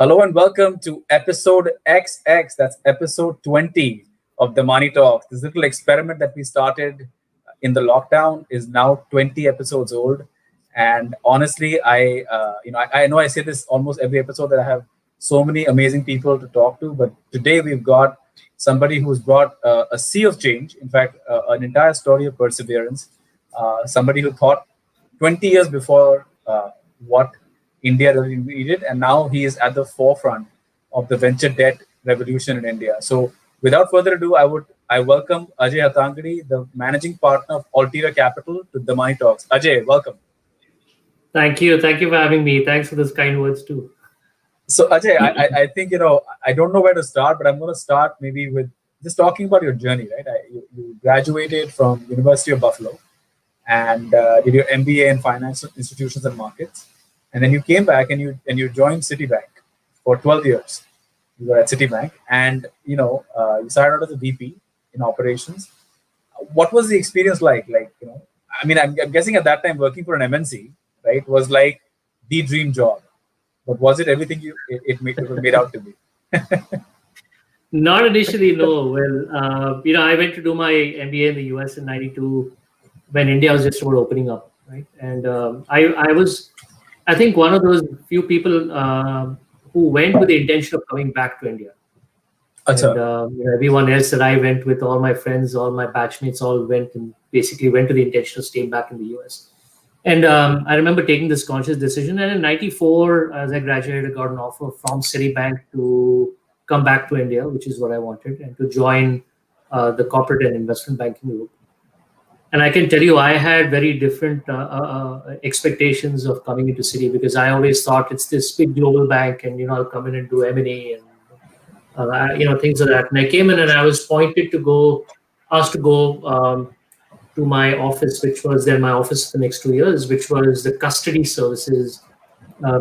Hello and welcome to episode XX. That's episode 20 of the Money Talk. This little experiment that we started in the lockdown is now 20 episodes old. And honestly, I know I say this almost every episode that I have so many amazing people to talk to, but today we've got somebody who's brought a sea of change. In fact, an entire story of perseverance. Somebody who thought 20 years before what India really needed, and now he is at the forefront of the venture debt revolution in India. So, without further ado, I welcome Ajay Hattangdi, the managing partner of Alteria Capital, to the Money Talks. Ajay, welcome. Thank you. Thank you for having me. Thanks for those kind words too. So, Ajay, I think I don't know where to start, but I'm going to start maybe with just talking about your journey. Right, you graduated from University of Buffalo and did your MBA in financial institutions and markets. And then you came back and you joined Citibank for 12 years. You were at Citibank, and you started out as a VP in operations. What was the experience like? I'm guessing at that time working for an MNC, right, was like the dream job. But was it everything it was made out to be? Not initially, no. Well, I went to do my MBA in the US in '92 when India was just about opening up, right? And I was, I think, one of those few people who went with the intention of coming back to India. And everyone else that I went with, all my friends, all my batchmates, all went and basically went to the intention of staying back in the US. And I remember taking this conscious decision. And in '94, as I graduated, I got an offer from Citibank to come back to India, which is what I wanted, and to join the corporate and investment banking group. And I can tell you, I had very different expectations of coming into Citi, because I always thought it's this big global bank, and I'll come in and do M&A and things like that. And I came in and I was asked to go to my office, which was then my office for the next 2 years, which was the custody services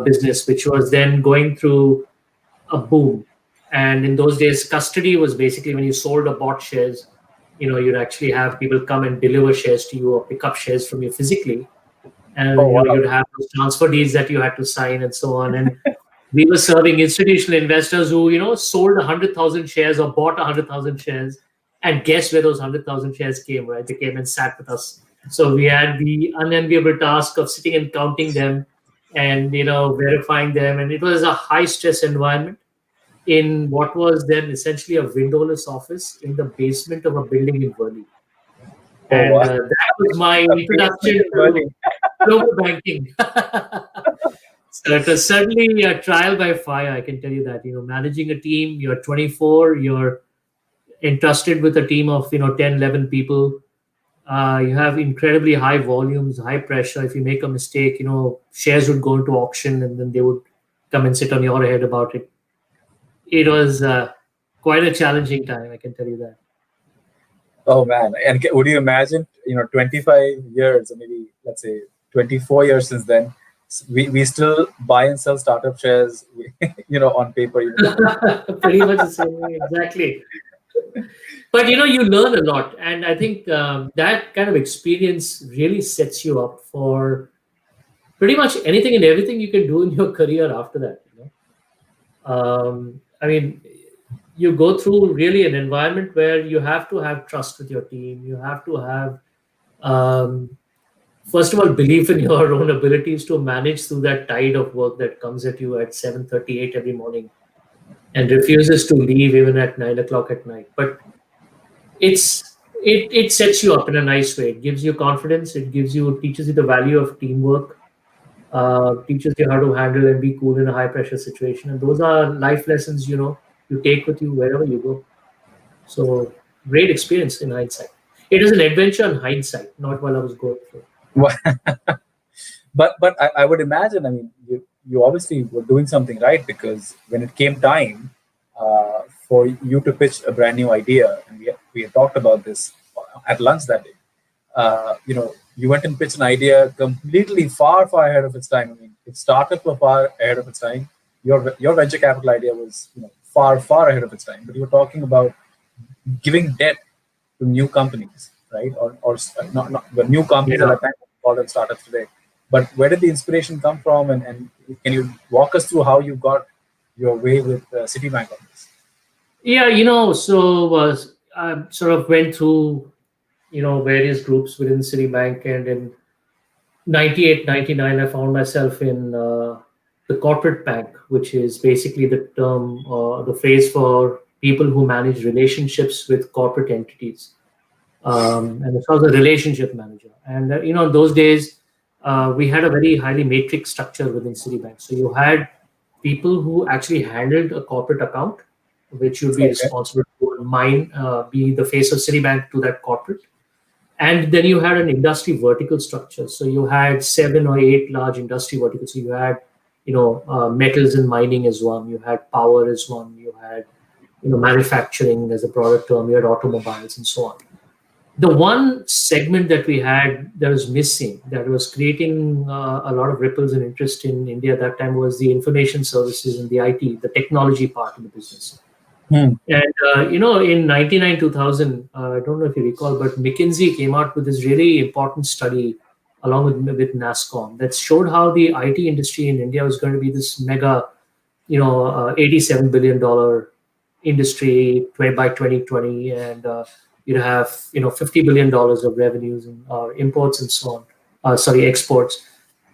business, which was then going through a boom. And in those days, custody was basically when you sold or bought shares. You'd actually have people come and deliver shares to you or pick up shares from you physically. And you'd have those transfer deeds that you had to sign and so on. And we were serving institutional investors who, sold 100,000 shares or bought 100,000 shares. And guess where those 100,000 shares came, right? They came and sat with us. So we had the unenviable task of sitting and counting them and, verifying them. And it was a high stress environment in what was then essentially a windowless office in the basement of a building in Worli. And that was my introduction to global banking. So it was certainly a trial by fire, I can tell you that. Managing a team, you're 24, you're entrusted with a team of 10, 11 people. You have incredibly high volumes, high pressure. If you make a mistake, shares would go into auction and then they would come and sit on your head about it. It was quite a challenging time, I can tell you that. Oh man! And would you imagine, 25 years, or maybe let's say 24 years since then, we still buy and sell startup shares, on paper. Pretty much the same way, exactly. But you learn a lot, and I think that kind of experience really sets you up for pretty much anything and everything you can do in your career after that. You go through really an environment where you have to have trust with your team. You have to have, first of all, belief in your own abilities to manage through that tide of work that comes at you at 7:38 every morning and refuses to leave even at 9 o'clock at night. But it sets you up in a nice way. It gives you confidence. It teaches you the value of teamwork. Teaches you how to handle and be cool in a high pressure situation. And those are life lessons, you take with you wherever you go. So great experience in hindsight. It is an adventure in hindsight, not while I was going through. But I would imagine, you obviously were doing something right, because when it came time for you to pitch a brand new idea, and we had talked about this at lunch that day, you went and pitched an idea completely far ahead of its time. If startups were far ahead of its time, your venture capital idea was far ahead of its time. But you were talking about giving debt to new companies, right? Or not the new companies at that time, call them startups today. But where did the inspiration come from? And can you walk us through how you got your way with Citibank on this? Yeah, I sort of went through, various groups within Citibank, and in 98, 99, I found myself in the corporate bank, which is basically the term, the phrase for people who manage relationships with corporate entities. And it's also a relationship manager. And in those days, we had a very highly matrix structure within Citibank. So you had people who actually handled a corporate account, which you'd be Okay. responsible to be the face of Citibank to that corporate. And then you had an industry vertical structure. So you had 7 or 8 large industry verticals. So you had, metals and mining as one. You had power as one. You had, manufacturing as a broader term. You had automobiles and so on. The one segment that we had that was missing, that was creating a lot of ripples and interest in India at that time, was the information services and the IT, the technology part of the business. Hmm. And in 99, 2000, I don't know if you recall, but McKinsey came out with this really important study along with NASSCOM that showed how the IT industry in India was going to be this mega, $87 billion industry by 2020, and you'd have $50 billion of revenues and imports and so on. Sorry, exports,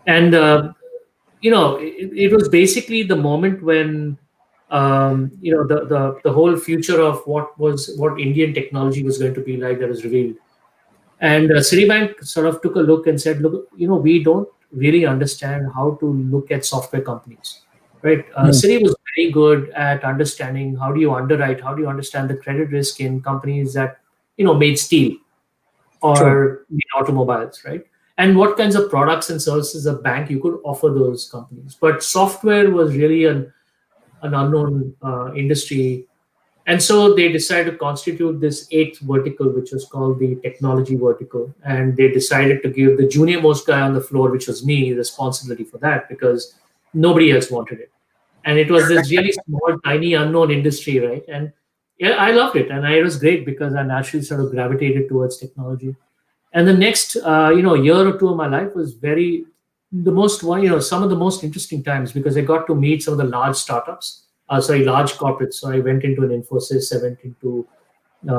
and it was basically the moment when the whole future of what Indian technology was going to be like, that was revealed. And Citibank sort of took a look and said, look, we don't really understand how to look at software companies, right? Citi was very good at understanding how do you underwrite, how do you understand the credit risk in companies that, made steel True. or made automobiles, right? And what kinds of products and services a bank you could offer those companies. But software was really an unknown industry. And so they decided to constitute this 8th vertical, which was called the technology vertical. And they decided to give the junior most guy on the floor, which was me, responsibility for that because nobody else wanted it. And it was this really small, tiny, unknown industry, right? And yeah, I loved it. And it was great because I naturally sort of gravitated towards technology. And the next, year or two of my life was some of the most interesting times because I got to meet some of the large startups, large corporates. So I went into an Infosys, I went into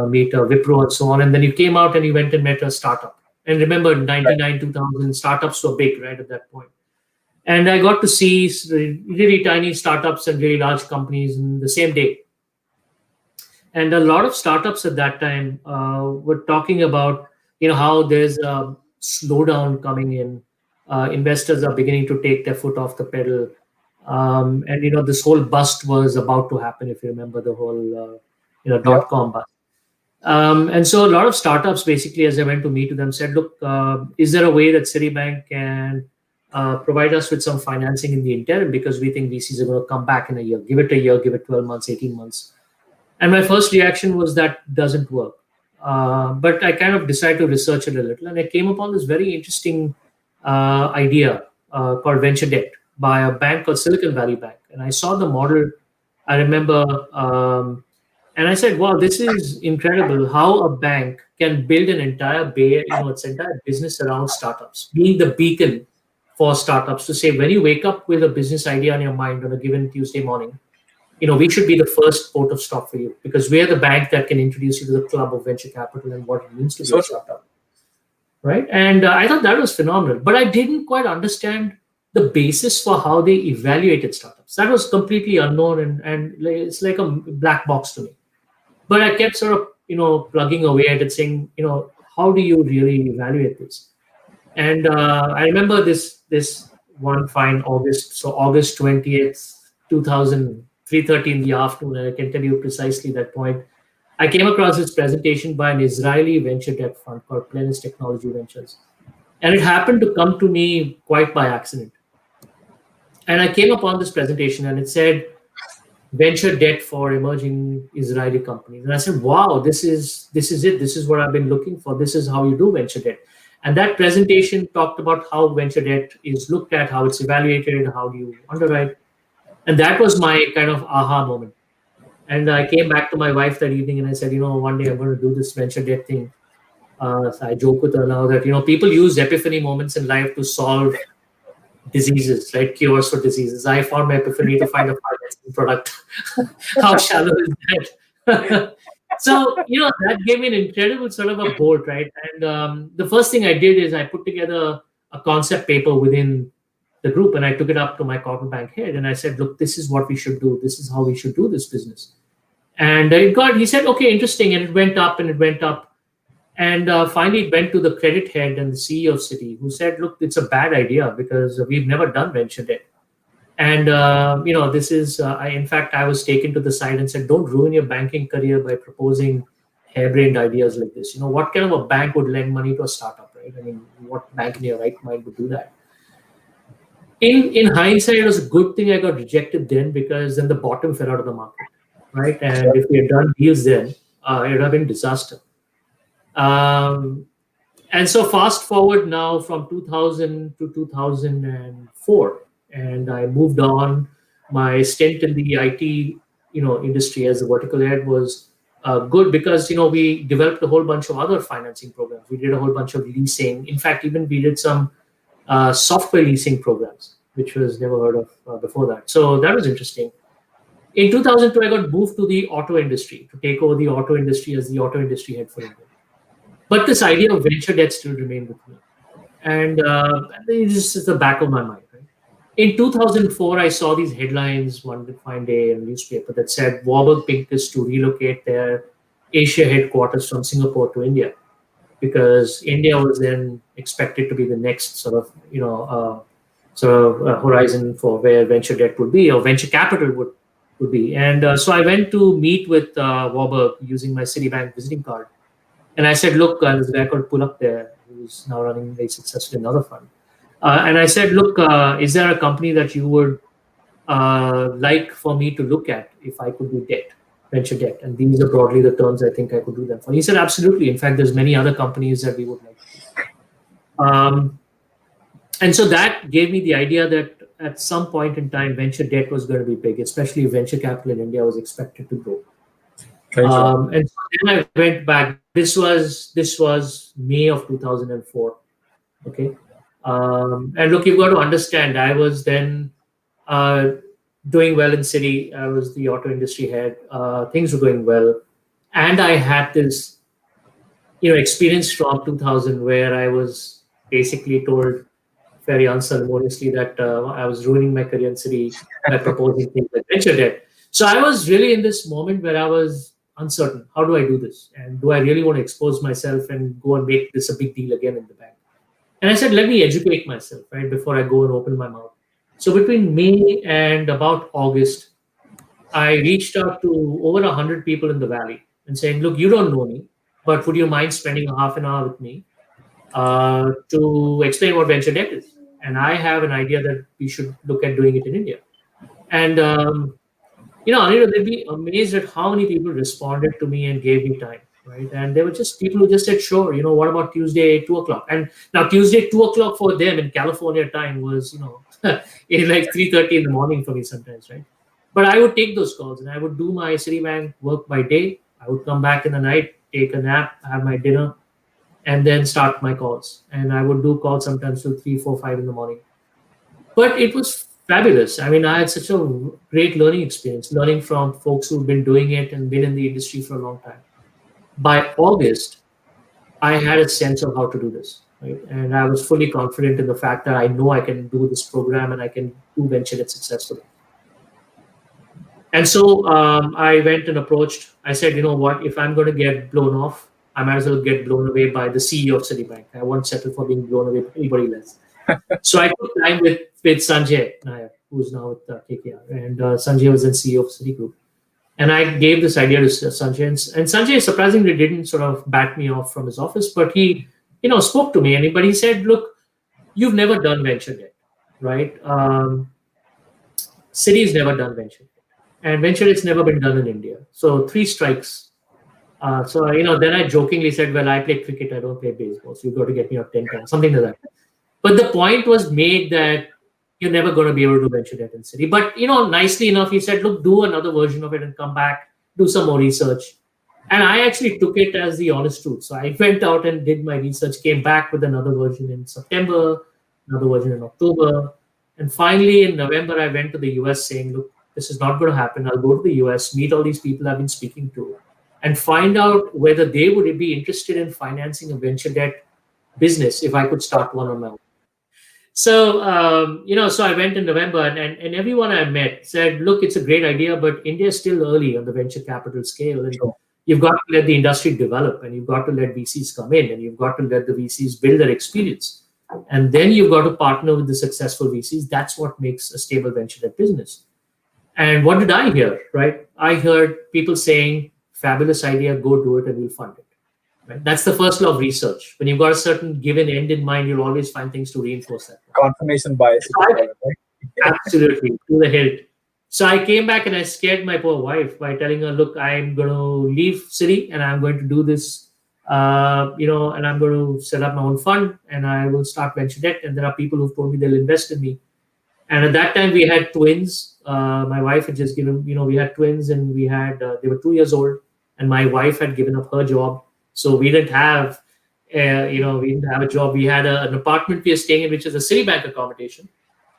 meet a Wipro and so on. And then you came out and you went and met a startup. And remember, 99, 2000, startups were big, right, at that point. And I got to see really tiny startups and really large companies in the same day. And a lot of startups at that time were talking about, how there's a slowdown coming in. Investors are beginning to take their foot off the pedal. And, this whole bust was about to happen, if you remember the whole, Yep. dot-com bust. And so a lot of startups, basically, as I went to meet with them, said, look, is there a way that Citibank can provide us with some financing in the interim because we think VCs are going to come back in a year. Give it a year, give it 12 months, 18 months. And my first reaction was that doesn't work. But I kind of decided to research it a little. And I came upon this very interesting idea called venture debt by a bank called Silicon Valley Bank. And I saw the model, I remember, and I said, wow, this is incredible how a bank can build an entire its entire business around startups, being the beacon for startups to say, when you wake up with a business idea on your mind on a given Tuesday morning, we should be the first port of stop for you because we're the bank that can introduce you to the club of venture capital and what it means to be a startup. Right. And I thought that was phenomenal, but I didn't quite understand the basis for how they evaluated startups. That was completely unknown and it's like a black box to me. But I kept sort of, plugging away at it saying, how do you really evaluate this? And I remember this one fine August. So August 20th, 2000, 3:30 in the afternoon, and I can tell you precisely that point. I came across this presentation by an Israeli venture debt fund called Plenus Technology Ventures. And it happened to come to me quite by accident. And I came upon this presentation and it said, venture debt for emerging Israeli companies. And I said, wow, this is it. This is what I've been looking for. This is how you do venture debt. And that presentation talked about how venture debt is looked at, how it's evaluated, how do you underwrite. And that was my kind of aha moment. And I came back to my wife that evening and I said, one day I'm going to do this venture debt thing. So I joke with her now that, people use epiphany moments in life to solve diseases, right? Cures for diseases. I found my epiphany to find a financing product. How shallow is that? So, that gave me an incredible sort of a bolt, right? And the first thing I did is I put together a concept paper within the group, and I took it up to my corporate bank head, and I said, look, this is what we should do. This is how we should do this business. And he said, okay, interesting. And it went up and it went up. And finally, it went to the credit head and the CEO of Citi, who said, look, it's a bad idea because we've never done venture debt. And, this is, in fact, I was taken to the side and said, don't ruin your banking career by proposing harebrained ideas like this. What kind of a bank would lend money to a startup, right? I mean, what bank in your right mind would do that? In hindsight, it was a good thing I got rejected then, because then the bottom fell out of the market, right? And if we had done deals then, it would have been disaster. And so fast forward now from 2000 to 2004, and I moved on. My stint in the IT, industry as a vertical head was good because we developed a whole bunch of other financing programs. We did a whole bunch of leasing. In fact, even we did some software leasing programs, which was never heard of before that. So that was interesting. In 2002, I got moved to the auto industry to take over the auto industry as the auto industry head for India. But this idea of venture debt still remained with me. And this is the back of my mind. Right? In 2004, I saw these headlines one fine day in a newspaper that said Warburg Pincus is to relocate their Asia headquarters from Singapore to India, because India was then expected to be the next sort of, horizon for where venture debt would be, or venture capital would be. And so I went to meet with Warburg using my Citibank visiting card. And I said, look, there's a guy called Pulak there who's now running very successfully another fund. And I said, look, is there a company that you would like for me to look at if I could do debt, venture debt? And these are broadly the terms I think I could do them for. He said, absolutely. In fact, there's many other companies that we would like to do. And so that gave me the idea that at some point in time, venture debt was going to be big, especially venture capital in India was expected to grow. And so then I went back. This was May of 2004. Okay. And look, you've got to understand, I was then doing well in Citi. I was the auto industry head. Things were going well. And I had this, experience from 2000 where I was basically told very unceremoniously that I was ruining my career in Citi by proposing things like venture debt. So I was really in this moment where I was uncertain. How do I do this? And do I really want to expose myself and go and make this a big deal again in the bank? And I said, let me educate myself, right, before I go and open my mouth. So between May and about August, I reached out to over 100 people in the Valley and saying, look, you don't know me, but would you mind spending a half an hour with me to explain what venture debt is? And I have an idea that we should look at doing it in India. And, Anil, they'd be amazed at how many people responded to me and gave me time, right? And they were just people who just said, sure, what about Tuesday, 2 o'clock? And now Tuesday, 2 o'clock for them in California time was, in like 3:30 in the morning for me sometimes, right? But I would take those calls and I would do my Citibank work by day. I would come back in the night, take a nap, have my dinner, and then start my calls. And I would do calls sometimes till 3, 4, 5 in the morning. But it was fabulous. I mean, I had such a great learning experience, learning from folks who've been doing it and been in the industry for a long time. By August, I had a sense of how to do this, right? And I was fully confident in the fact that I know I can do this program and I can do venture debt successfully. And so I went and approached. I said, you know what? If I'm going to get blown off, I might as well get blown away by the CEO of Citibank. I won't settle for being blown away by anybody else. So I took time with Sanjay Nair, who's now with KKR. And Sanjay was then CEO of Citigroup. And I gave this idea to Sanjay. And Sanjay surprisingly didn't sort of bat me off from his office, but he, spoke to me. But he said, look, you've never done venture debt, right? Citi's never done venture debt. And venture debt's never been done in India. So 3 strikes. Then I jokingly said, well, I play cricket, I don't play baseball. So you've got to get me out 10 times, something like that. But the point was made that you're never going to be able to do venture debt in Citi. But, nicely enough, he said, look, do another version of it and come back, do some more research. And I actually took it as the honest truth. So I went out and did my research, came back with another version in September, another version in October. And finally, in November, I went to the US saying, look, this is not going to happen. I'll go to the US, meet all these people I've been speaking to, and find out whether they would be interested in financing a venture debt business if I could start one on my own. So, so I went in November, and everyone I met said, look, it's a great idea, but India is still early on the venture capital scale. And you've got to let the industry develop, and you've got to let VCs come in, and you've got to let the VCs build their experience. And then you've got to partner with the successful VCs. That's what makes a stable venture debt business. And what did I hear, right? I heard people saying, fabulous idea, go do it, and we'll fund it. Right? That's the first law of research. When you've got a certain given end in mind, you'll always find things to reinforce that. Confirmation bias. Absolutely, to the hilt. So I came back and I scared my poor wife by telling her, look, I'm going to leave Citi and I'm going to do this, and I'm going to set up my own fund and I will start venture debt. And there are people who've told me they'll invest in me. And at that time we had twins. My wife had just given, we had twins, and we had, they were 2 years old, and my wife had given up her job. So we didn't have, we didn't have a job. We had an apartment we were staying in, which is a Citibank accommodation.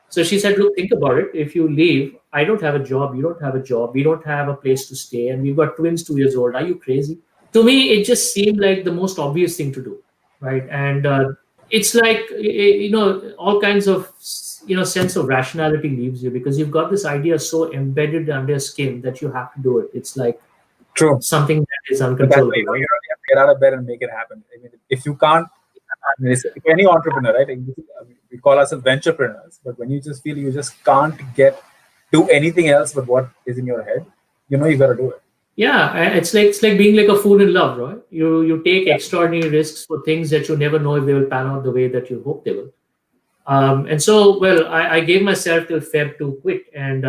So she said, look, think about it. If you leave, I don't have a job. You don't have a job. We don't have a place to stay. And we've got twins 2 years old. Are you crazy? To me, it just seemed like the most obvious thing to do. Right. And it's like, all kinds of, sense of rationality leaves you, because you've got this idea so embedded under your skin that you have to do it. It's like something that is uncontrollable. You have to get out of bed and make it happen. I mean, if you can't, if any entrepreneur, right? We call ourselves venturepreneurs, but when you just feel you just can't do anything else but what is in your head, you got to do it. Yeah, it's like being like a fool in love, right? You take extraordinary risks for things that you never know if they will pan out the way that you hope they will. And so, I gave myself till Feb to quit. And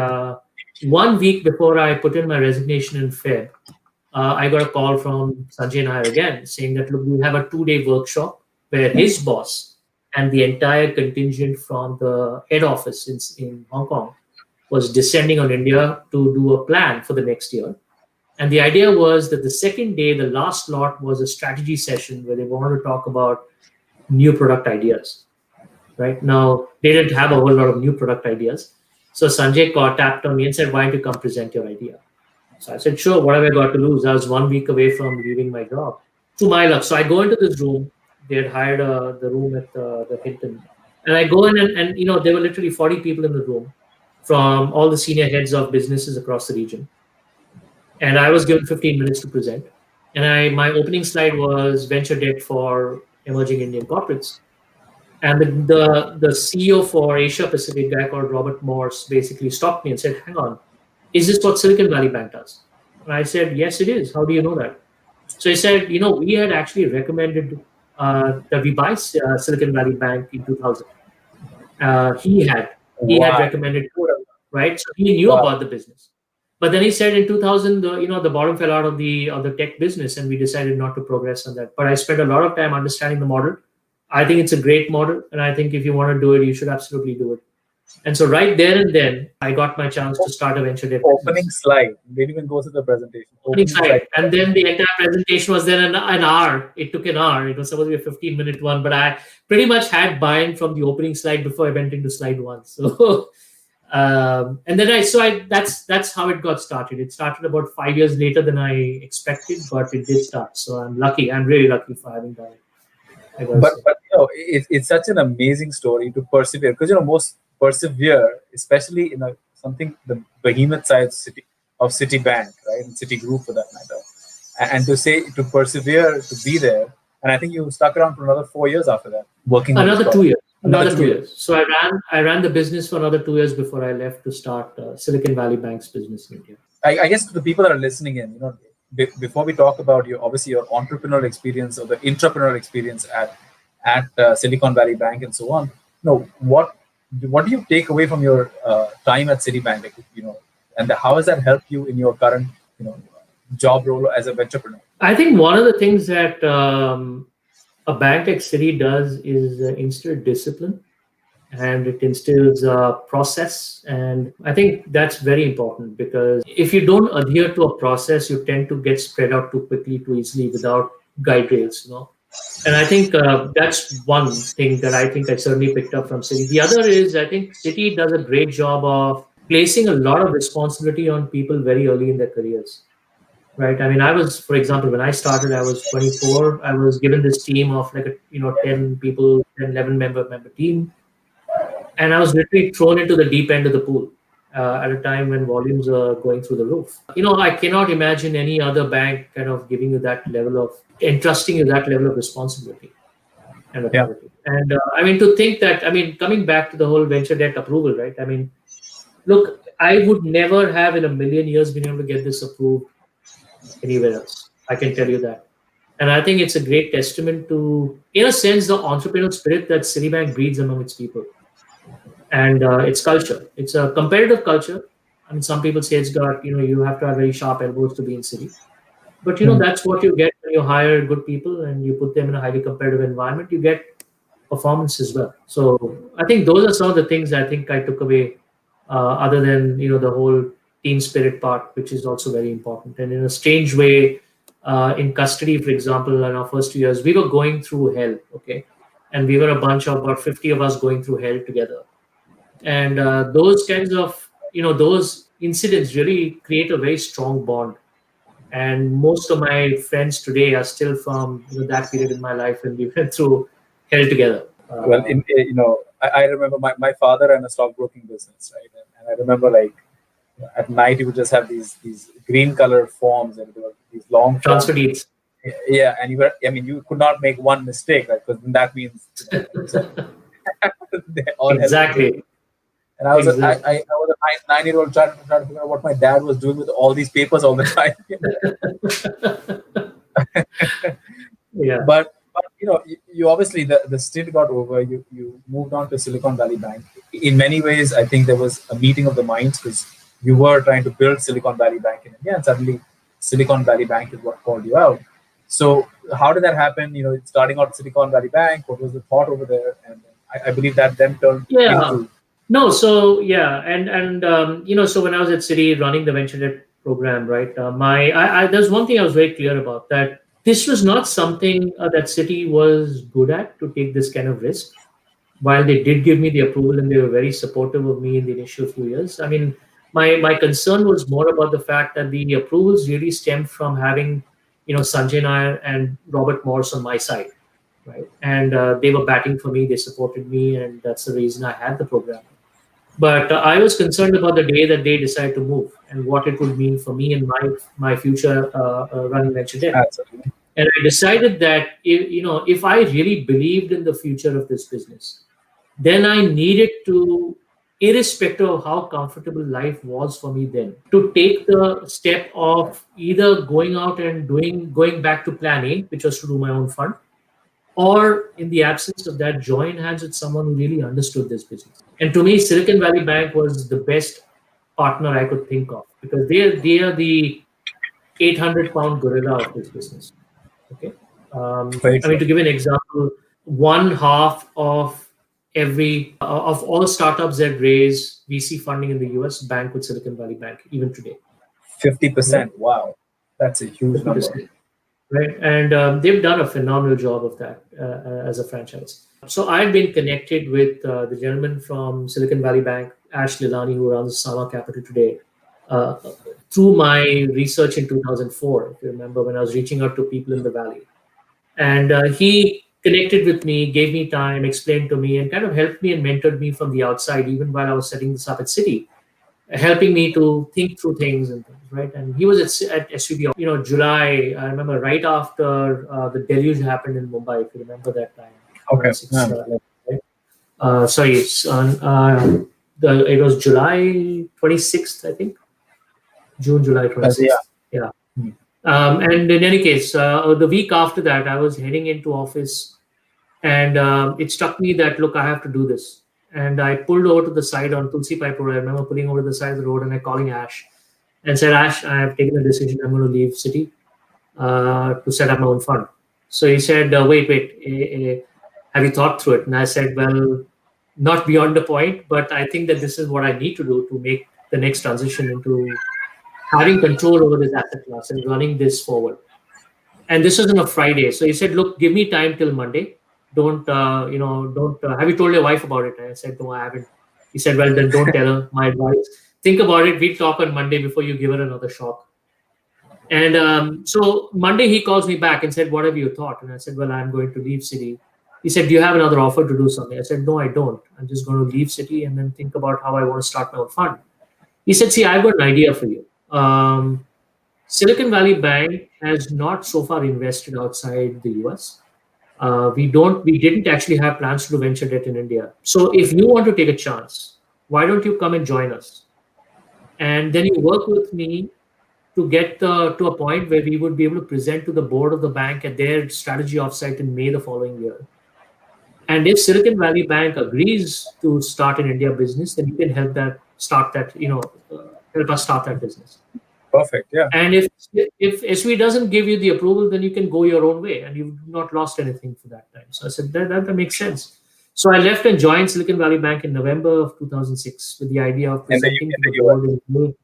1 week before I put in my resignation in Feb, I got a call from Sanjay Nair again saying that, look, we have a 2-day workshop where his boss and the entire contingent from the head office in Hong Kong was descending on India to do a plan for the next year. And the idea was that the second day, the last lot, was a strategy session where they wanted to talk about new product ideas. Right now, they didn't have a whole lot of new product ideas. So Sanjay tapped on me and said, why don't you come present your idea? So I said, sure, what have I got to lose? I was 1 week away from leaving my job. To my luck. So I go into this room. They had hired the room at the Hilton. And I go in and there were literally 40 people in the room from all the senior heads of businesses across the region. And I was given 15 minutes to present. And my opening slide was venture debt for emerging Indian corporates. And the CEO for Asia Pacific, guy called Robert Morse, basically stopped me and said, hang on, is this what Silicon Valley Bank does? And I said, yes, it is. How do you know that? So he said, we had actually recommended that we buy Silicon Valley Bank in 2000. He had recommended, right? So he knew about the business. But then he said in 2000, the bottom fell out of the tech business, and we decided not to progress on that. But I spent a lot of time understanding the model. I think it's a great model, and I think if you want to do it, you should absolutely do it. And so right there and then, I got my chance to start a venture debt Opening business. slide. Didn't even go to the presentation. Opening slide. And then the entire presentation was then an hour. It took an hour. It was supposed to be a 15-minute one, but I pretty much had buy-in from the opening slide before I went into slide one. So, and then that's how it got started. It started about 5 years later than I expected, but it did start. So I'm lucky. I'm really lucky for having done it. But it's such an amazing story to persevere, because most persevere, especially in something the behemoth size of Citibank, right, and Citigroup for that matter, and to persevere to be there. And I think you stuck around for another 4 years after that, working another 2 years. Another 2 years. So I ran the business for another 2 years before I left to start Silicon Valley Bank's business in India. I guess to the people that are listening in, before we talk about your entrepreneurial experience or the intrapreneurial experience at Silicon Valley Bank and so on, what do you take away from your time at Citibank? And how has that helped you in your current job role as a venturepreneur? I think one of the things that a bank like Citi does is instill discipline, and it instills process. And I think that's very important, because if you don't adhere to a process, you tend to get spread out too quickly, too easily, without guide rails, And I think that's one thing that I think I certainly picked up from Citi. The other is, I think Citi does a great job of placing a lot of responsibility on people very early in their careers, right? I mean, I was, for example, when I started, I was 24. I was given this team of like a 10 people, 10, 11 member team, and I was literally thrown into the deep end of the pool at a time when volumes are going through the roof. I cannot imagine any other bank kind of giving you that level of entrusting you that level of responsibility and Yeah. authority. And I mean, to think that, I mean, coming back to the whole venture debt approval, right? I mean, look, I would never have in a million years been able to get this approved anywhere else. I can tell you that. And I think it's a great testament to, in a sense, the entrepreneurial spirit that Citibank breeds among its people and its culture. It's a competitive culture. I mean, some people say it's got, you have to have very sharp elbows to be in Citi. But, Mm. that's what you get when you hire good people and you put them in a highly competitive environment. You get performance as well. So I think those are some of the things I think I took away, other than the whole team spirit part, which is also very important. And in a strange way, in custody, for example, in our first 2 years, we were going through hell. Okay, and we were a bunch of about 50 of us going through hell together. And those kinds of those incidents really create a very strong bond. And most of my friends today are still from that period in my life when we went through hell together. Well, I remember my father ran a stockbroking business, right? And I remember, like, at night he would just have these green colored forms, and there were these long forms. Transfer deeds. Yeah, and you could not make one mistake, right? Because that means they all had. Exactly. And I was Exactly. I was a 9-year-old trying to figure out what my dad was doing with all these papers all the time. Yeah. But you obviously, the stint got over. You moved on to Silicon Valley Bank. In many ways, I think there was a meeting of the minds, because you were trying to build Silicon Valley Bank in India, and suddenly Silicon Valley Bank is what called you out. So how did that happen? Starting out Silicon Valley Bank, what was the thought over there? And I believe that then turned Yeah. into. No, so yeah, and so when I was at Citi running the venture debt program, right? There's one thing I was very clear about, that this was not something that Citi was good at, to take this kind of risk. While they did give me the approval and they were very supportive of me in the initial few years, I mean, my concern was more about the fact that the approvals really stemmed from having Sanjay Nair and Robert Morse on my side, right? And they were batting for me, they supported me, and that's the reason I had the program. But I was concerned about the day that they decide to move and what it would mean for me and my future running venture debt. Absolutely. And I decided that if I really believed in the future of this business, then I needed to, irrespective of how comfortable life was for me then, to take the step of either going out and going back to plan A, which was to do my own fund, or in the absence of that, join hands with someone who really understood this business. And to me, Silicon Valley Bank was the best partner I could think of, because they are the 800-pound gorilla of this business. Okay. I mean, to give an example, one half of of all startups that raise VC funding in the US bank with Silicon Valley Bank, even today. 50%. Wow, that's a huge 50%. Number. Right, and they've done a phenomenal job of that as a franchise. So I've been connected with the gentleman from Silicon Valley Bank, Ash Lilani, who runs Sama Capital today, through my research in 2004, if you remember, when I was reaching out to people in the Valley. And he connected with me, gave me time, explained to me, and kind of helped me and mentored me from the outside, even while I was setting this up at Citi, helping me to think through things and things, right? And he was at SVB, July. I remember right after the deluge happened in Mumbai, if you remember that time. Okay. Sorry, it was July 26th, I think. July 26th. Yeah. And in any case, the week after that, I was heading into office, and it struck me that, look, I have to do this. And I pulled over to the side on Tulsi Pipe Road. I remember pulling over to the side of the road and I calling Ash and said, Ash, I have taken a decision. I'm going to leave Citi to set up my own fund. So he said, wait, have you thought through it? And I said, well, not beyond the point, but I think that this is what I need to do to make the next transition into having control over this asset class and running this forward. And this was on a Friday. So he said, look, give me time till Monday. Don't have you told your wife about it? And I said, no, I haven't. He said, well, then don't tell her. My advice, think about it. We'll talk on Monday before you give her another shock. And so Monday he calls me back and said, "What have you thought?" And I said, "Well, I'm going to leave Citi." He said, "Do you have another offer to do something?" I said, "No, I don't. I'm just going to leave Citi and then think about how I want to start my own fund." He said, "See, I've got an idea for you. Silicon Valley Bank has not so far invested outside the US. We didn't actually have plans to do venture debt in India. So if you want to take a chance, why don't you come and join us? And then you work with me to get to a point where we would be able to present to the board of the bank at their strategy offsite in May the following year. And if Silicon Valley Bank agrees to start an India business, then you can help us start that business. Perfect. Yeah. And if SV doesn't give you the approval, then you can go your own way, and you've not lost anything for that time." So I said that makes sense. So I left and joined Silicon Valley Bank in November of 2006 with the idea of presenting to the board in May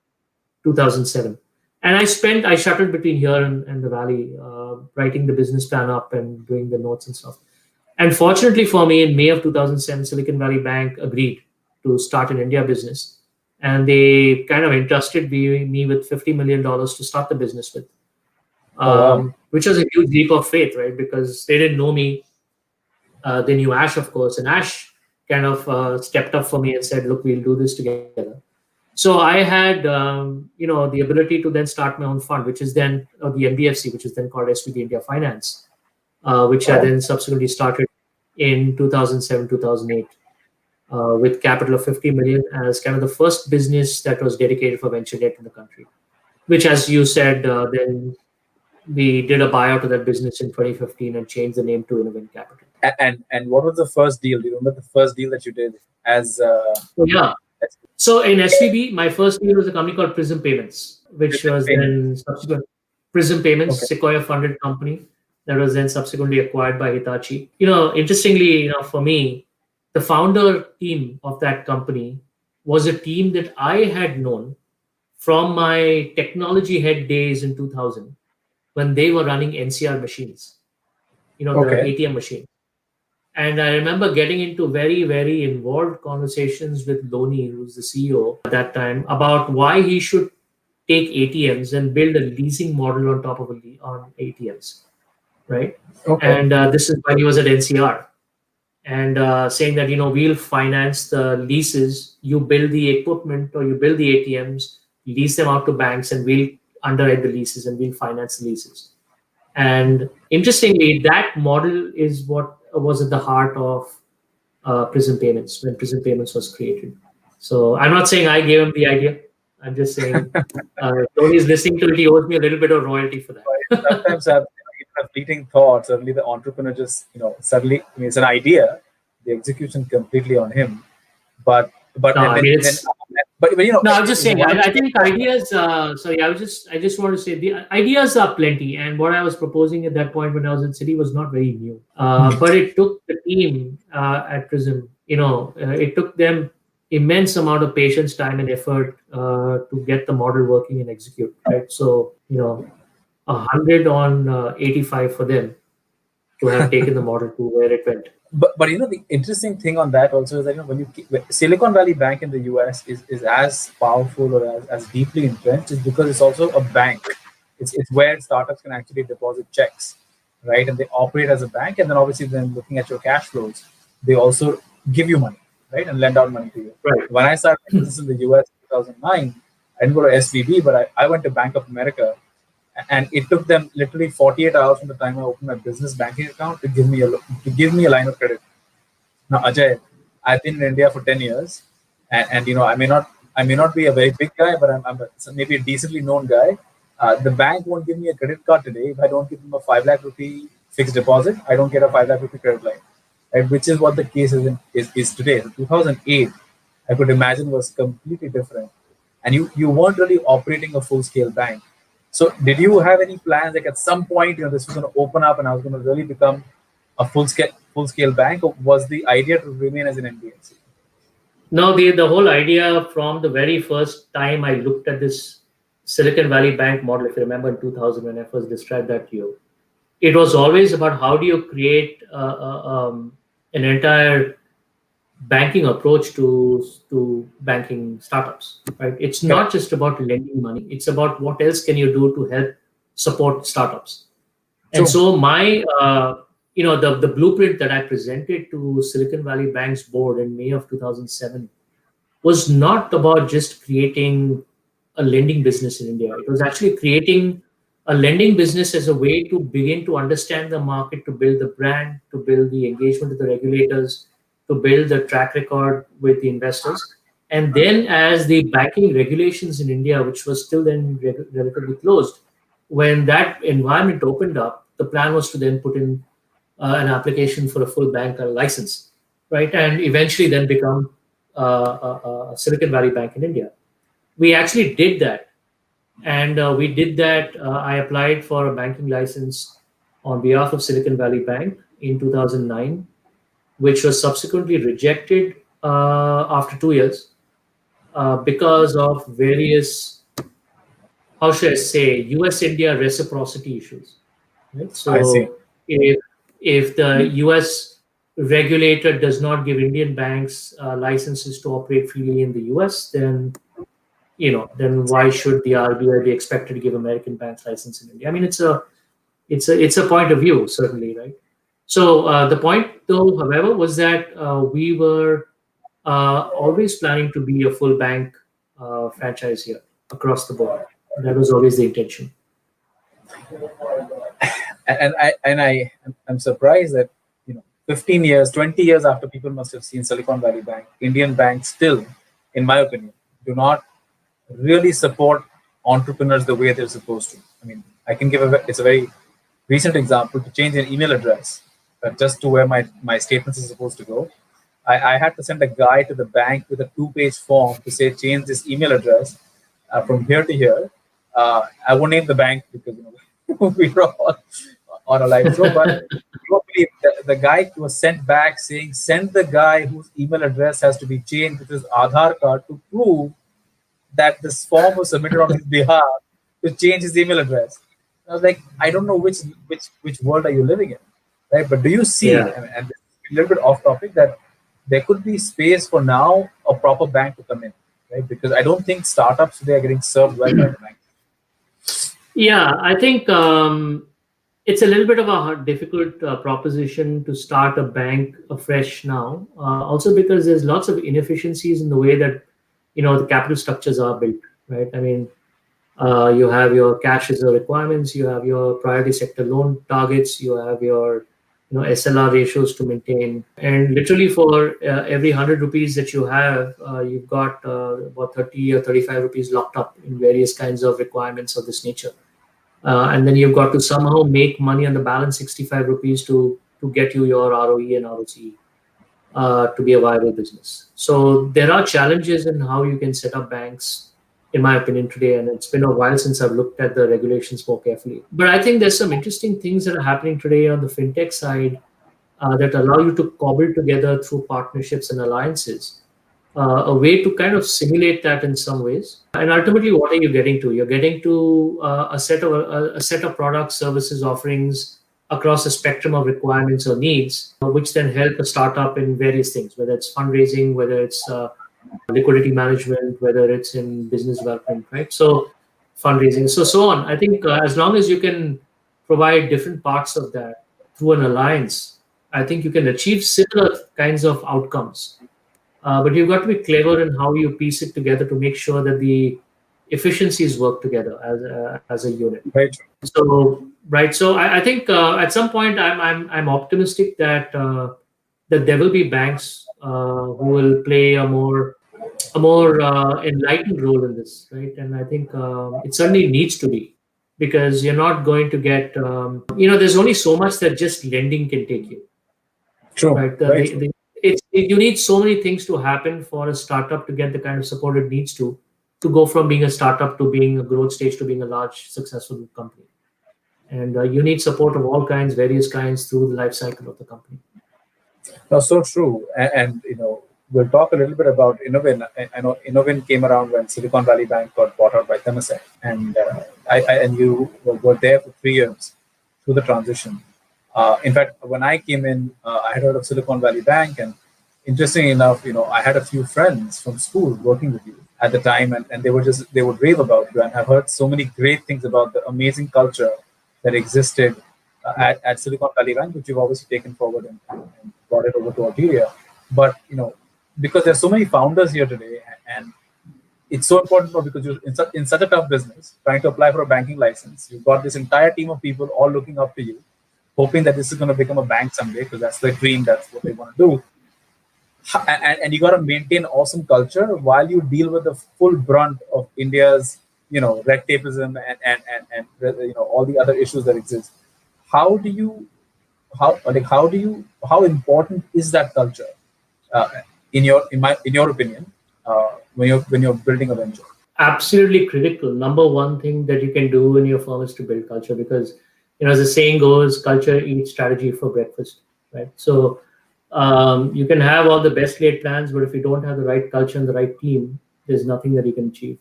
2007. And I shuttled between here and the Valley, writing the business plan up and doing the notes and stuff. And fortunately for me, in May of 2007, Silicon Valley Bank agreed to start an India business. And they kind of entrusted me with $50 million to start the business with, which was a huge leap of faith, right? Because they didn't know me. They knew Ash, of course. And Ash kind of stepped up for me and said, "Look, we'll do this together." So I had, the ability to then start my own fund, which is then the NBFC, which is then called SVB India Finance, which I then subsequently started in 2007, 2008, with capital of 50 million as kind of the first business that was dedicated for venture debt in the country, which, as you said, then we did a buyout of that business in 2015 and changed the name to Innovent Capital. And what was the first deal? Do you remember the first deal that you did as? So in SVB, my first deal was a company called Prism Payments, which was then subsequent Prism Payments, Sequoia funded company that was then subsequently acquired by Hitachi. Interestingly, for me, the founder team of that company was a team that I had known from my technology head days in 2000 when they were running NCR machines, the ATM machine. And I remember getting into very, very involved conversations with Loney, who's the CEO at that time, about why he should take ATMs and build a leasing model on top of on ATMs, right? And this is when he was at NCR. And saying that, we'll finance the leases, you build the equipment or you build the ATMs, lease them out to banks, and we'll underwrite the leases and we'll finance the leases. And interestingly, that model is what was at the heart of Prism Payments when Prism Payments was created. So I'm not saying I gave him the idea. I'm just saying Tony is listening to it. He owes me a little bit of royalty for that. Sometimes I have fleeting thoughts. Suddenly the entrepreneur just, suddenly, it's an idea, the execution completely on him. But I'm just saying. I think ideas. I just want to say the ideas are plenty, and what I was proposing at that point when I was in Citi was not very new. But it took the team at Prism. It took them immense amount of patience, time, and effort to get the model working and execute. Right. So 100 on 85 for them to have taken the model to where it went. But the interesting thing on that also is that when Silicon Valley Bank in the US is as powerful or as deeply entrenched is because it's also a bank. It's where startups can actually deposit checks, right? And they operate as a bank, and then obviously then looking at your cash flows, they also give you money, right, and lend out money to you. Right. When I started this in the US in 2009, I didn't go to SVB, but I went to Bank of America. And it took them literally 48 hours from the time I opened my business banking account to give me a line of credit. Now, Ajay, I've been in India for 10 years, and I may not be a very big guy, but I'm maybe a decently known guy. The bank won't give me a credit card today if I don't give them a 5 lakh rupee fixed deposit. I don't get a 5 lakh rupee credit line, right? Which is what the case is today. So 2008, I could imagine was completely different, and you weren't really operating a full scale bank. So did you have any plans like at some point, this was going to open up and I was going to really become a full scale bank, or was the idea to remain as an NBFC? No, the whole idea from the very first time I looked at this Silicon Valley Bank model, if you remember in 2000 when I first described that to you, it was always about how do you create an entire banking approach to banking startups, right? It's not just about lending money. It's about what else can you do to help support startups. And True. so my, the blueprint that I presented to Silicon Valley Bank's board in May of 2007 was not about just creating a lending business in India. It was actually creating a lending business as a way to begin to understand the market, to build the brand, to build the engagement with the regulators, to build the track record with the investors. And then, as the banking regulations in India, which was still then relatively closed, when that environment opened up, the plan was to then put in an application for a full bank license, right? And eventually then become a Silicon Valley Bank in India. We actually did that. And we did that. I applied for a banking license on behalf of Silicon Valley Bank in 2009, which was subsequently rejected after 2 years because of various, how should I say, US India reciprocity issues. Right? I see. So if the US regulator does not give Indian banks licenses to operate freely in the US, then then why should the RBI be expected to give American banks license in India? I mean, it's a point of view, certainly, right? So the point, though, however, was that we were always planning to be a full bank franchise here across the board. That was always the intention. I'm surprised that 15 years, 20 years after people must have seen Silicon Valley Bank, Indian banks still, in my opinion, do not really support entrepreneurs the way they're supposed to. I mean, I can give it's a very recent example. To change an email address just to where my statements are supposed to go, I had to send a guy to the bank with a 2-page form to say change this email address from here to here. I won't name the bank because we're all on a live show, but probably the guy was sent back saying send the guy whose email address has to be changed with his Aadhaar card to prove that this form was submitted on his behalf to change his email address. I was like, I don't know which world are you living in, right? But do you see, Yeah. and this is a little bit off topic, that there could be space for now a proper bank to come in, right? Because I don't think startups today are getting served well by the bank. Yeah, I think it's a little bit of a difficult proposition to start a bank afresh now. Also because there's lots of inefficiencies in the way that the capital structures are built, right? I mean, you have your cash reserve requirements, you have your priority sector loan targets, you have your SLR ratios to maintain, and literally for every 100 rupees that you have, you've got about 30 or 35 rupees locked up in various kinds of requirements of this nature. And then you've got to somehow make money on the balance 65 rupees to get you your ROE and ROCE to be a viable business. So there are challenges in how you can set up banks, in my opinion, today. And it's been a while since I've looked at the regulations more carefully. But I think there's some interesting things that are happening today on the fintech side that allow you to cobble together through partnerships and alliances a way to kind of simulate that in some ways. And ultimately, what are you getting to? You're getting to a set of products, services, offerings across a spectrum of requirements or needs, which then help a startup in various things, whether it's fundraising, whether it's liquidity management, whether it's in business development, right? So fundraising, so on. I think as long as you can provide different parts of that through an alliance, I think you can achieve similar kinds of outcomes. But you've got to be clever in how you piece it together to make sure that the efficiencies work together as a unit. Right. So right. So I think at some point I'm optimistic that that there will be banks who will play a more enlightened role in this, right? And I think it certainly needs to be, because you're not going to get there's only so much that just lending can take you. True. Right. Right. You need so many things to happen for a startup to get the kind of support it needs to go from being a startup to being a growth stage to being a large successful company. And you need support of all kinds, various kinds, through the life cycle of the company. No, so true. And we'll talk a little bit about Innovin. I know Innovin came around when Silicon Valley Bank got bought out by Temasek, and and you were there for 3 years through the transition. In fact, when I came in, I had heard of Silicon Valley Bank, and interesting enough, I had a few friends from school working with you at the time, and they would rave about you. And I've heard so many great things about the amazing culture that existed at Silicon Valley Bank, which you've obviously taken forward and brought it over to Alteria. But because there's so many founders here today, and it's so important because you're in such a tough business, trying to apply for a banking license. You've got this entire team of people all looking up to you, hoping that this is going to become a bank someday because that's their dream, that's what they want to do. And you got to maintain awesome culture while you deal with the full brunt of India's, red tapeism and all the other issues that exist. How do you, how important is that culture, uh, in your opinion, when you're building a venture? Absolutely critical. Number one thing that you can do in your firm is to build culture, because as the saying goes, culture eats strategy for breakfast, right? So you can have all the best laid plans, but if you don't have the right culture and the right team, there's nothing that you can achieve.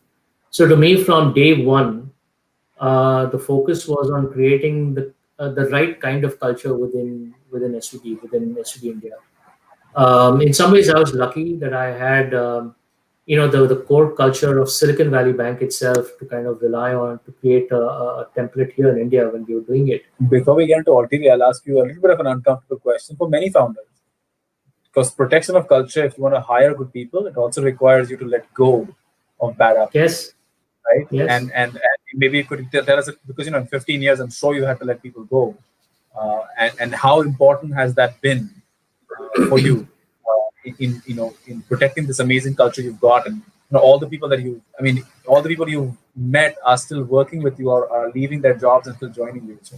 So to me, from day one, the focus was on creating the right kind of culture within SVB India. In some ways, I was lucky that I had the core culture of Silicon Valley Bank itself to kind of rely on to create a template here in India when we were doing it. Before we get into Alteria, I'll ask you a little bit of an uncomfortable question for many founders. Because protection of culture, if you want to hire good people, it also requires you to let go of bad apples. Yes. Right? Yes. And maybe you could tell us, because in 15 years, I'm sure you had to let people go. And how important has that been for you in protecting this amazing culture you've got, and all the people you've met are still working with you, or are leaving their jobs and still joining you. So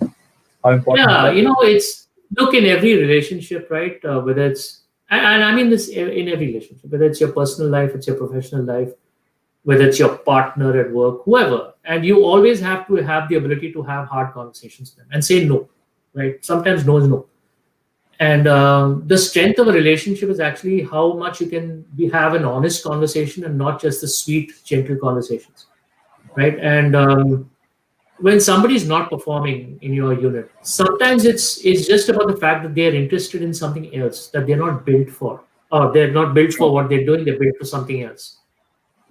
how important? Yeah, it's look, in every relationship, right? Whether it's and I mean this in every relationship, whether it's your personal life, it's your professional life, whether it's your partner at work, whoever, and you always have to have the ability to have hard conversations with them and say no, right? Sometimes no is no. And the strength of a relationship is actually how much you can have an honest conversation and not just the sweet, gentle conversations, right? And when somebody is not performing in your unit, sometimes it's just about the fact that they're interested in something else that they're not built for, or they're not built for what they're doing. They're built for something else,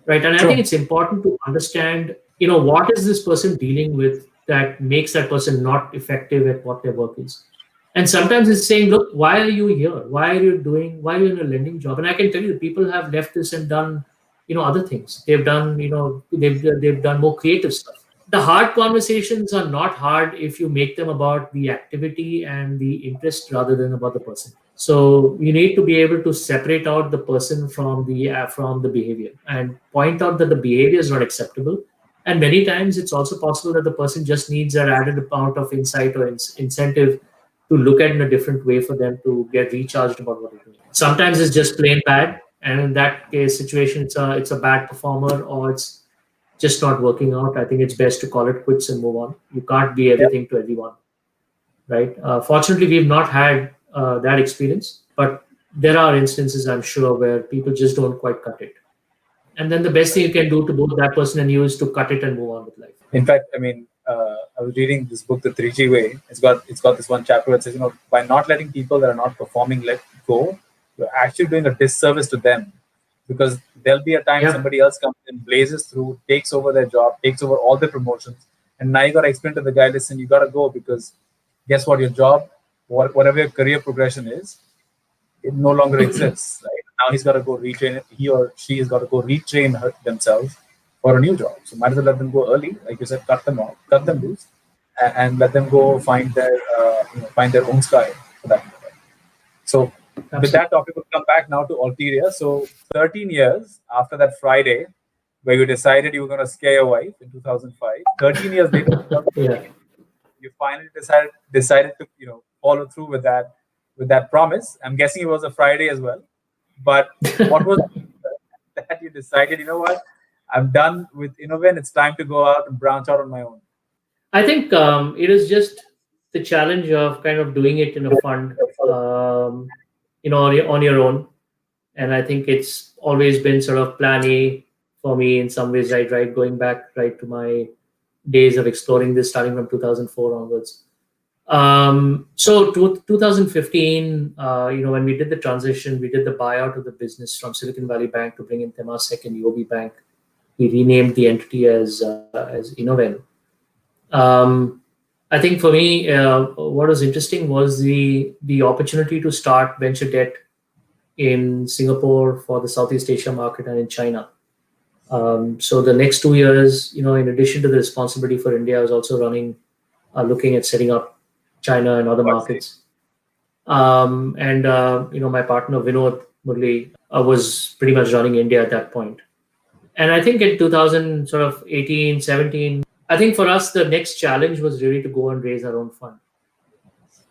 right? And I think it's important to understand, what is this person dealing with that makes that person not effective at what their work is. And sometimes it's saying, look, why are you here? Why are you in a lending job? And I can tell you, people have left this and done, other things. They've done, they've done more creative stuff. The hard conversations are not hard if you make them about the activity and the interest rather than about the person. So you need to be able to separate out the person from the behavior and point out that the behavior is not acceptable. And many times it's also possible that the person just needs an added amount of insight or incentive to look at in a different way for them to get recharged about what they're doing. Sometimes it's just plain bad, and in that case situation, it's a bad performer, or it's just not working out. I think it's best to call it quits and move on. You can't be everything to everyone, right? Fortunately, we've not had that experience, but there are instances, I'm sure, where people just don't quite cut it. And then the best thing you can do to both that person and you is to cut it and move on with life. In fact, I was reading this book, The 3G Way. It's got this one chapter that says, by not letting people that are not performing let go, you're actually doing a disservice to them, because there'll be a time somebody else comes in, blazes through, takes over their job, takes over all the promotions, and now you got to explain to the guy, listen, you got to go, because guess what, your job, whatever your career progression is, it no longer exists. Right? Now he's got to go retrain. He or she has got to go retrain themselves for a new job. So might as well let them go early, like you said, cut them off, cut them loose, and let them go find their own sky for that. So absolutely. With that topic, we'll come back now to Alteria. So 13 years after that Friday, where you decided you were going to scare your wife in 2005, 13 years later, you finally decided to follow through with that promise. I'm guessing it was a Friday as well. But what was that you decided, what? I'm done with Innoven. It's time to go out and branch out on my own. I think it is just the challenge of kind of doing it in a fund, on your own. And I think it's always been sort of plan A for me in some ways, right? Going back right to my days of exploring this, starting from 2004 onwards. So 2015, when we did the transition, we did the buyout of the business from Silicon Valley Bank to bring in Temasek and UOB Bank. We renamed the entity as Innoven. I think for me, what was interesting was the opportunity to start venture debt in Singapore for the Southeast Asia market and in China. So the next 2 years, in addition to the responsibility for India, I was also looking at setting up China and other markets. And my partner Vinod Murli was pretty much running India at that point. And I think in 2018, 17, I think for us the next challenge was really to go and raise our own fund.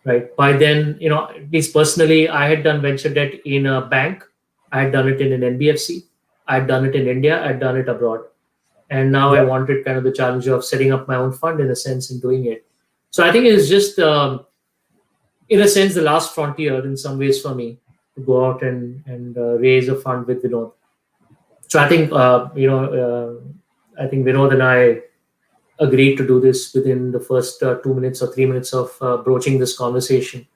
Right. By then, at least personally, I had done venture debt in a bank. I had done it in an NBFC. I had done it in India. I had done it abroad. And now I wanted kind of the challenge of setting up my own fund in a sense and doing it. So I think it's just, in a sense, the last frontier in some ways for me to go out and raise a fund with Vinod. So I think, I think Vinod and I agreed to do this within the first 2 minutes or 3 minutes of broaching this conversation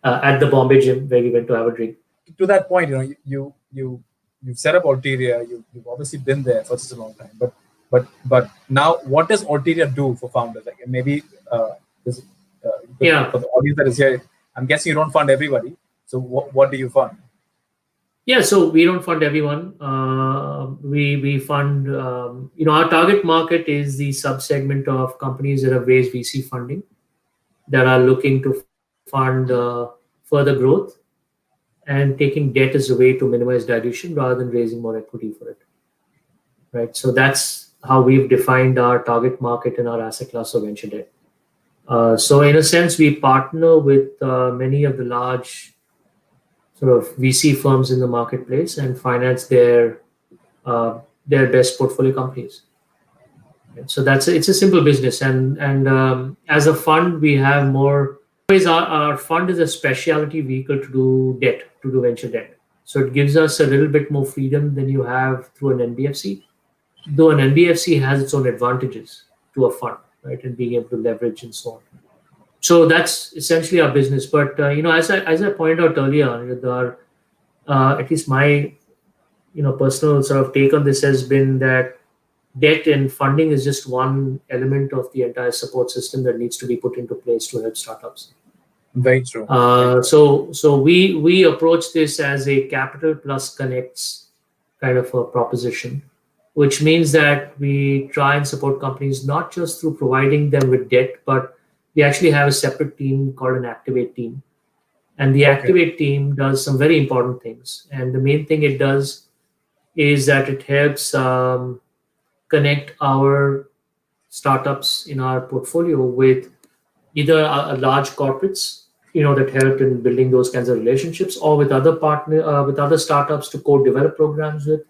at the Bombay gym where we went to have a drink. To that point, you've set up Alteria. You've obviously been there for such a long time. But now, what does Alteria do for founders? Like maybe for the audience that is here, I'm guessing you don't fund everybody. So what do you fund? Yeah, so we don't fund everyone. We fund, our target market is the subsegment of companies that have raised VC funding that are looking to fund further growth and taking debt as a way to minimize dilution rather than raising more equity for it. Right. So that's how we've defined our target market and our asset class of venture debt. So in a sense, we partner with many of the large sort of VC firms in the marketplace and finance their best portfolio companies. Right? So it's a simple business, and as a fund, we have more. Our fund is a specialty vehicle to do venture debt. So it gives us a little bit more freedom than you have through an NBFC. Though an NBFC has its own advantages to a fund, right, and being able to leverage and so on. So that's essentially our business. But as I pointed out earlier, at least my personal sort of take on this has been that debt and funding is just one element of the entire support system that needs to be put into place to help startups. Very true. So we approach this as a capital plus connects kind of a proposition, which means that we try and support companies not just through providing them with debt, but we actually have a separate team called an Activate team. And the Activate team does some very important things. And the main thing it does is that it helps connect our startups in our portfolio with either large corporates, that help in building those kinds of relationships, or with other startups to co-develop programs with,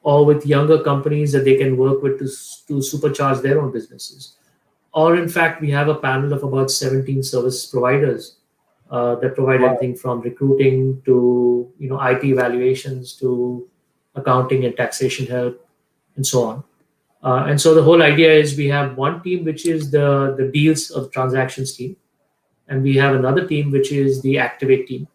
or with younger companies that they can work with to supercharge their own businesses. Or in fact, we have a panel of about 17 service providers that provide everything from recruiting to IT evaluations to accounting and taxation help and so on. And so the whole idea is we have one team which is the deals of transactions team, and we have another team which is the Activate team,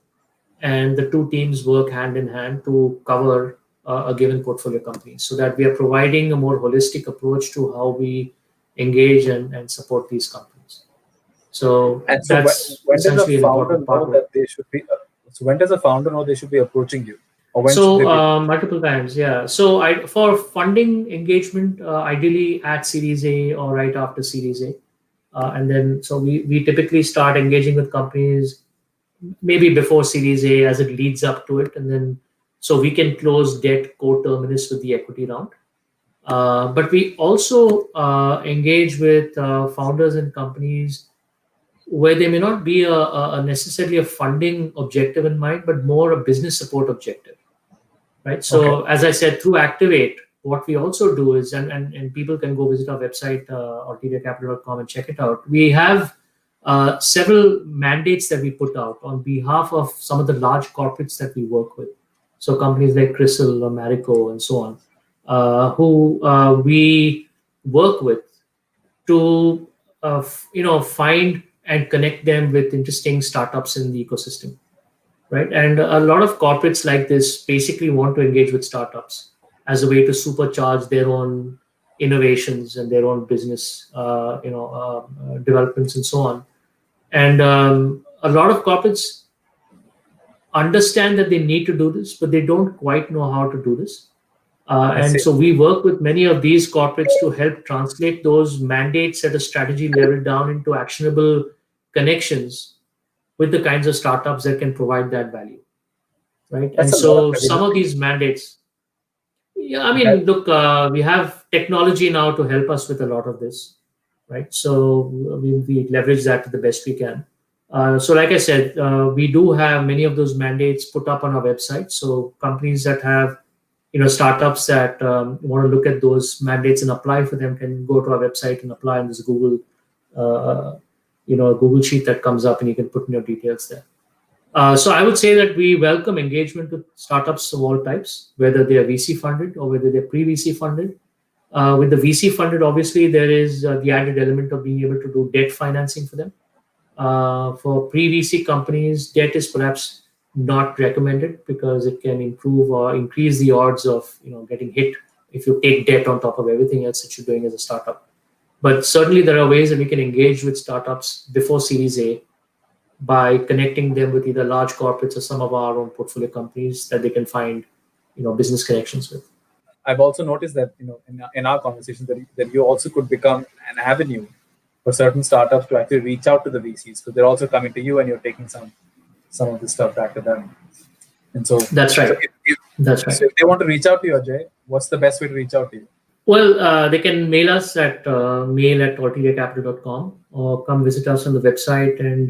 and the two teams work hand in hand to cover a given portfolio company, so that we are providing a more holistic approach to how we engage and support these companies. So that's when does essentially a founder know that they should be? So when does a founder know they should be approaching you? Or when should they be? Multiple times, yeah. So for funding engagement, ideally at Series A or right after Series A, and then so we typically start engaging with companies maybe before Series A as it leads up to it, and then so we can close debt co-terminus with the equity round. But we also engage with founders and companies where there may not be a necessarily a funding objective in mind, but more a business support objective, right? So as I said, through Activate, what we also do is, and people can go visit our website, alteriacapital.com, and check it out. We have several mandates that we put out on behalf of some of the large corporates that we work with. So companies like Crystal or Marico and so on, who we work with to find and connect them with interesting startups in the ecosystem, right? And a lot of corporates like this basically want to engage with startups as a way to supercharge their own innovations and their own business, developments and so on. And a lot of corporates understand that they need to do this, but they don't quite know how to do this. I And see. so we work with many of these corporates to help translate those mandates at a strategy level down into actionable connections with the kinds of startups that can provide that value, right? That's And a lot of so heavy some of lifting. these mandates, yeah, I That, mean, look, we have technology now to help us with a lot of this, right? So we leverage that to the best we can. So, like I said, we do have many of those mandates put up on our website. So, companies that have, startups that want to look at those mandates and apply for them can go to our website and apply. And there's a Google, a Google sheet that comes up, and you can put in your details there. So I would say that we welcome engagement with startups of all types, whether they are VC funded or whether they're pre-VC funded. With the VC funded, obviously, there is the added element of being able to do debt financing for them. For pre-VC companies, debt is perhaps not recommended because it can improve or increase the odds of getting hit if you take debt on top of everything else that you're doing as a startup. But certainly, there are ways that we can engage with startups before Series A by connecting them with either large corporates or some of our own portfolio companies that they can find, business connections with. I've also noticed that in our conversation that you also could become an avenue for certain startups to actually reach out to the VCs because they're also coming to you and you're taking some of this stuff back to them. And so, That's so right. if, That's so right. if they want to reach out to you, Ajay, what's the best way to reach out to you? Well, they can mail us at mail@alteriacapital.com or come visit us on the website and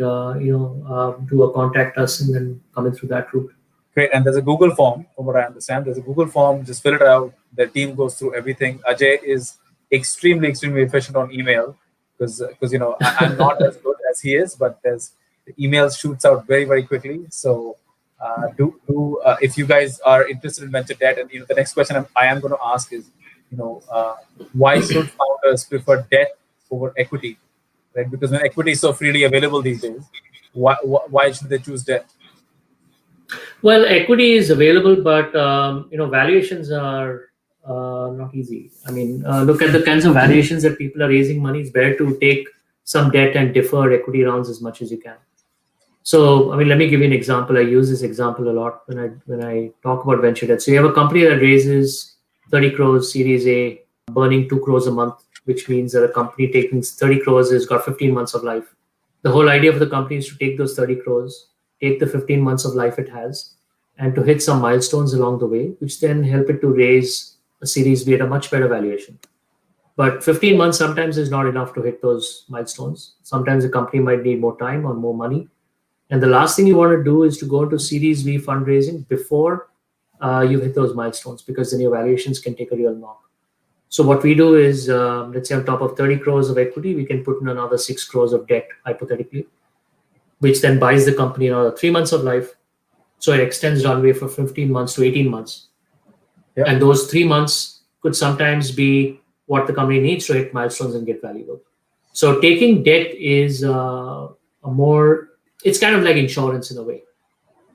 do a contact us and then come in through that route. Great. And there's a Google form, from what I understand. There's a Google form. Just fill it out. The team goes through everything. Ajay is extremely, extremely efficient on email because I'm not as good as he is, but the email shoots out very, very quickly. So if you guys are interested in venture debt, and the next question I am going to ask is, why should founders prefer debt over equity, right? Because when equity is so freely available these days, why should they choose debt? Well, equity is available, but valuations are not easy. I mean, look at the kinds of valuations that people are raising money. It's better to take some debt and defer equity rounds as much as you can. So, I mean, let me give you an example. I use this example a lot when I talk about venture debt. So, you have a company that raises 30 crores Series A, burning 2 crores a month, which means that a company taking 30 crores has got 15 months of life. The whole idea of the company is to take those 30 crores, take the 15 months of life it has, and to hit some milestones along the way, which then help it to raise a Series B at a much better valuation. But 15 months sometimes is not enough to hit those milestones. Sometimes a company might need more time or more money. And the last thing you want to do is to go into Series B fundraising before you hit those milestones, because then your valuations can take a real knock. So what we do is, let's say on top of 30 crores of equity, we can put in another 6 crores of debt, hypothetically, which then buys the company another 3 months of life. So it extends runway from 15 months to 18 months. Yeah. And those 3 months could sometimes be what the company needs to hit milestones and get valuable. So taking debt is it's kind of like insurance in a way,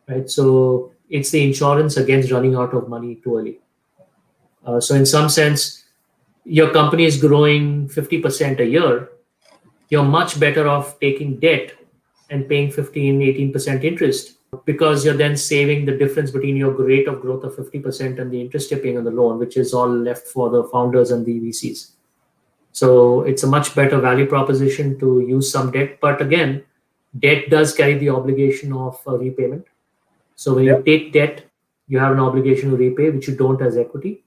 right? So it's the insurance against running out of money too early. So in some sense, your company is growing 50% a year, you're much better off taking debt and paying 15, 18% interest, because you're then saving the difference between your rate of growth of 50% and the interest you're paying on the loan, which is all left for the founders and the VCs. So it's a much better value proposition to use some debt. But again, debt does carry the obligation of repayment. So when you take debt, you have an obligation to repay, which you don't as equity.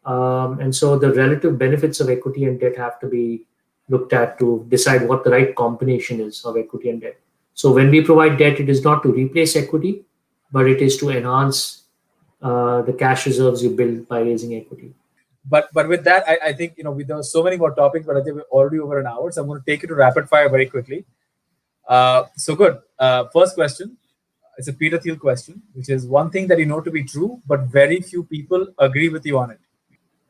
And so the relative benefits of equity and debt have to be looked at to decide what the right combination is of equity and debt. So when we provide debt, it is not to replace equity, but it is to enhance the cash reserves you build by raising equity. But with that, I think there are so many more topics, but I think we're already over an hour, so I'm going to take you to rapid fire very quickly. So good. First question. It's a Peter Thiel question, which is one thing that you know to be true, but very few people agree with you on it.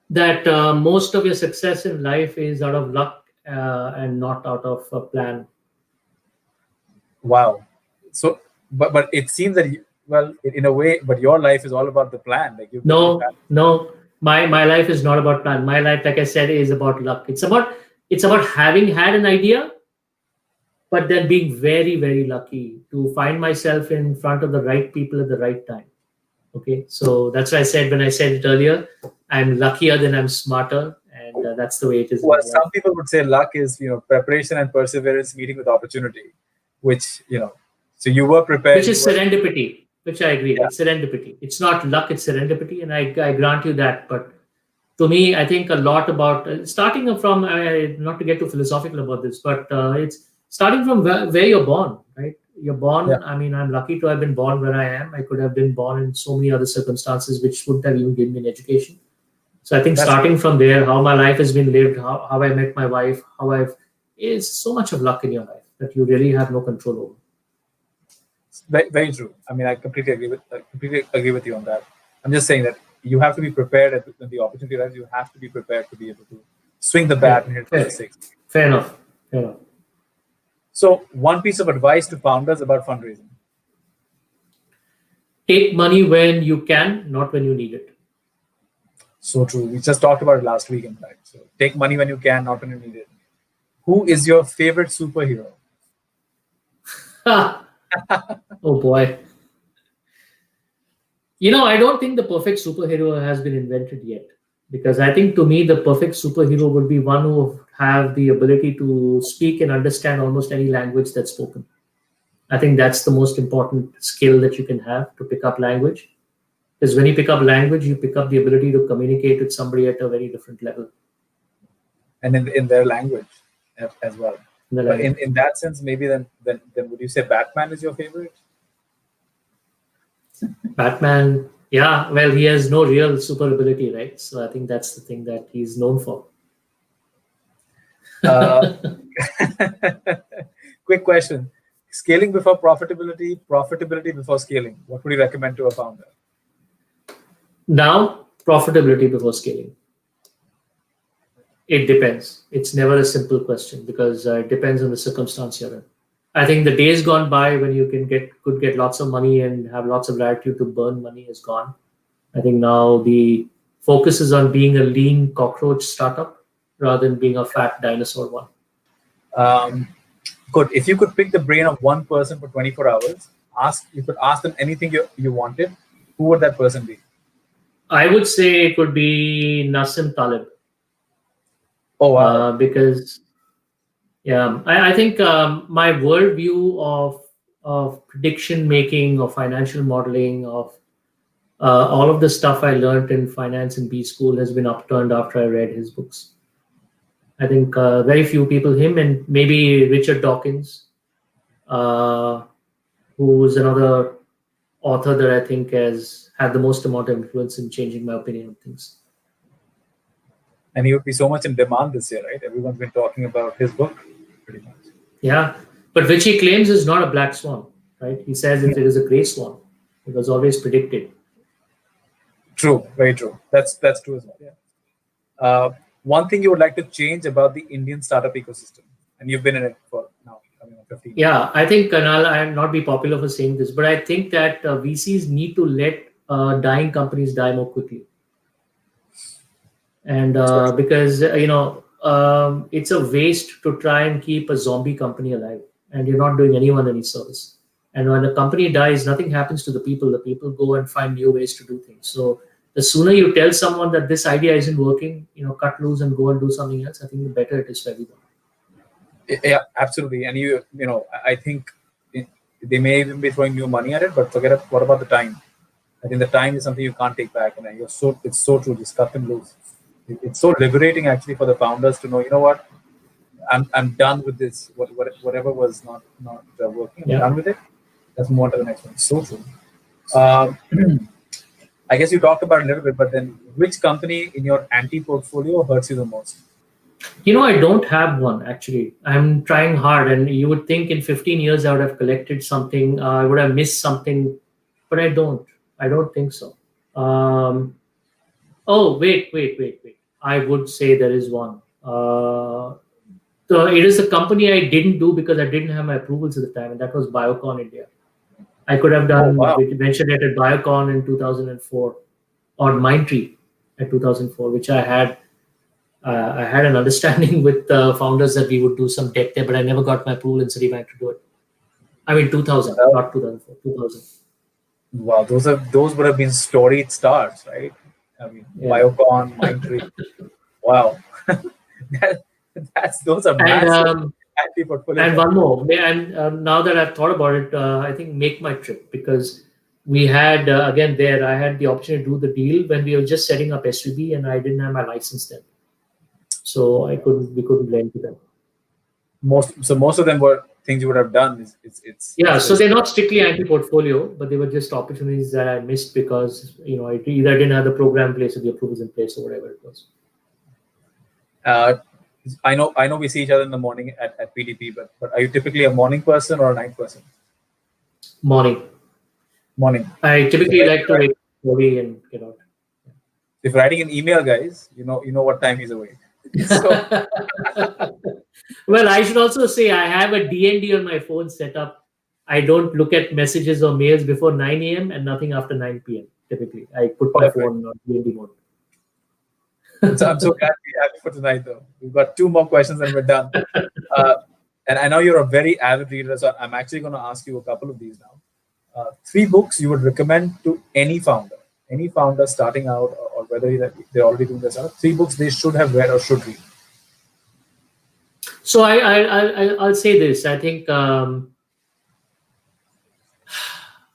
That most of your success in life is out of luck and not out of a plan. Wow. So, but it seems that well, in a way, but your life is all about the plan. Like you've No, had. no, my life is not about plan. My life, like I said, is about luck. It's about having had an idea, but then being very, very lucky to find myself in front of the right people at the right time. Okay, so that's why I said when I said it earlier, I'm luckier than I'm smarter, and that's the way it is in Well, my life. some people would say luck is preparation and perseverance meeting with opportunity, which So you were Which prepared. You is were. serendipity, which I agree. Yeah. It's serendipity. It's not luck, it's serendipity, and I grant you that. But to me, I think a lot about starting from, not to get too philosophical about this, but it's starting from where you're born, right? You're Yeah. born. I mean, I'm lucky to have been born where I am. I could have been born in so many other circumstances which wouldn't have even given me an education. So I think That's starting true. from there, how my life has been lived, how I met my wife, how I've is so much of luck in your life that you really have no control over. Very, very true. I mean, I completely agree with you on that. I'm just saying that you have to be prepared when the opportunity arises. You have to be prepared to be able to swing the Yeah, bat and hit for the fair, six. fair enough. Fair enough. So, one piece of advice to founders about fundraising. Take money when you can, not when you need it. So true. We just talked about it last week, in fact. So, take money when you can, not when you need it. Who is your favorite superhero? Oh boy. I don't think the perfect superhero has been invented yet. Because I think to me, the perfect superhero would be one who have the ability to speak and understand almost any language that's spoken. I think that's the most important skill that you can have to pick up language. Because when you pick up language, you pick up the ability to communicate with somebody at a very different level And in their language as well. in the But language. in that sense, maybe then would you say Batman is your favorite? Batman, yeah, well, he has no real super ability, right? So I think that's the thing that he's known for. Uh, Quick question. Scaling before profitability, profitability before scaling. What would you recommend to a founder? Now, profitability before scaling. It depends. It's never a simple question because it depends on the circumstance you're in. I think the days gone by when you could get lots of money and have lots of latitude to burn money is gone. I think now the focus is on being a lean cockroach startup rather than being a fat dinosaur one. Um, Good. If you could pick the brain of one person for 24 hours, you could ask them anything you wanted, who would that person be? I would say it would be Nassim Taleb Oh wow. because yeah, I think my worldview of prediction making, of financial modeling, of all of the stuff I learned in finance in B school has been upturned after I read his books. I think very few people, him and maybe Richard Dawkins, uh, who's another author that I think has had the most amount of influence in changing my opinion on things. And he would be so much in demand this year, right? Everyone's been talking about his book, pretty much. Yeah, but which he claims is not a black swan, right? He says it is a gray swan. It was always predicted. True, very true. That's true as well. Yeah. One thing you would like to change about the Indian startup ecosystem, and you've been in it for now, I mean, 15 years. Yeah, I think, and I'll not be popular for saying this, but I think that VCs need to let dying companies die more quickly. And So true. because, it's a waste to try and keep a zombie company alive, and you're not doing anyone any service. And when a company dies, nothing happens to the people. The people go and find new ways to do things. So the sooner you tell someone that this idea isn't working, cut loose and go and do something else, I think the better it is for everyone. Yeah, absolutely. And I think they may even be throwing new money at it, but what about the time? I think the time is something you can't take back, and it's so true. Just cut them loose. It's so liberating actually for the founders to know, what, I'm done with this. Whatever was not working, I'm Yeah. done with it. Let's move on to the next one. So true. Um, I guess you talked about it a little bit, but then which company in your anti portfolio hurts you the most? I don't have one actually. I'm trying hard, and you would think in 15 years I would have collected something, I would have missed something, but I don't. I don't think so. Oh, wait. I would say there is one. So it is a company I didn't do because I didn't have my approvals at the time, and that was Biocon India. I could have Oh, done wow. venture debt at Biocon in 2004 or Mindtree at 2004, which I had. I had an understanding with the founders that we would do some debt there, but I never got my approval in Citibank to do it. I mean, 2000, Well, not 2004, 2000. wow, those would have been storied starts, right? I mean, Yeah. Biocon, Mindtree. Wow. that, those are And massive anti-portfolio and funds. one more, and now that I've thought about it, I think make my trip, because we had again there I had the opportunity to do the deal when we were just setting up SVB, and I didn't have my license then, so we couldn't lend to them. Most of them were things you would have done. Yeah, It's so just they're not strictly anti-portfolio, but they were just opportunities that I missed because I either didn't have the program in place or the approvals in place or whatever it was. I know we see each other in the morning at PDP, but are you typically a morning person or a night person? Morning. I typically like to wake up early and get out. If writing an email, guys, you know what time he's awake. So Well, I should also say I have a DND on my phone set up. I don't look at messages or mails before 9 a.m. and nothing after 9 p.m. Typically, I put my phone on DND mode. So I'm so glad we have you for tonight, though. We've got 2 more questions and we're done. And I know you're a very avid reader, so I'm actually going to ask you a couple of these now. 3 books you would recommend to any founder starting out, or whether they're already doing this. 3 books they should have read or should read. So I'll say this. I think